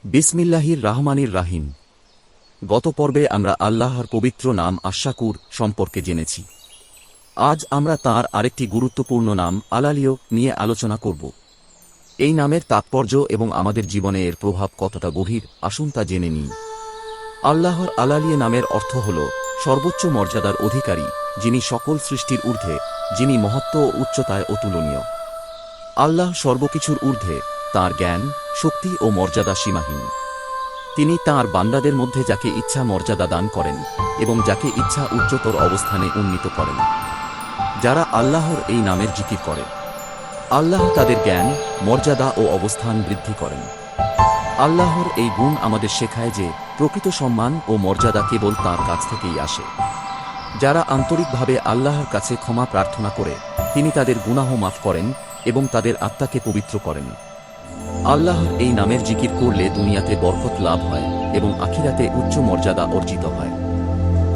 বিসমিল্লাহির রাহমানির রাহিম। গত পর্বে আমরা আল্লাহর পবিত্র নাম আশ-শাকুর সম্পর্কে জেনেছি। আজ আমরা তাঁর আরেকটি গুরুত্বপূর্ণ নাম আলালিও নিয়ে আলোচনা করব। এই নামের তাৎপর্য এবং আমাদের জীবনে এর প্রভাব কতটা গভীর, আসুন তা জেনে নিই। আল্লাহর আলালিয়ে নামের অর্থ হল সর্বোচ্চ মর্যাদার অধিকারী, যিনি সকল সৃষ্টির ঊর্ধ্বে, যিনি মহত্ব ও উচ্চতায় অতুলনীয়। আল্লাহ সর্বকিছুর ঊর্ধ্বে, তাঁর জ্ঞান, শক্তি ও মর্যাদা সীমাহীন। তিনি তাঁর বান্দাদের মধ্যে যাকে ইচ্ছা মর্যাদা দান করেন এবং যাকে ইচ্ছা উচ্চতর অবস্থানে উন্নীত করেন। যারা আল্লাহর এই নামের জিকির করে, আল্লাহ তাদের জ্ঞান, মর্যাদা ও অবস্থান বৃদ্ধি করেন। আল্লাহর এই গুণ আমাদের শেখায় যে প্রকৃত সম্মান ও মর্যাদা কেবল তাঁর কাছ থেকেই আসে। যারা আন্তরিকভাবে আল্লাহর কাছে ক্ষমা প্রার্থনা করে, তিনি তাদের গুনাহ মাফ করেন এবং তাদের আত্মাকে পবিত্র করেন। আল্লাহর এই নামের জিকির করলে দুনিয়াতে বরকত লাভ হয় এবং আখিরাতে উচ্চ মর্যাদা অর্জিত হয়।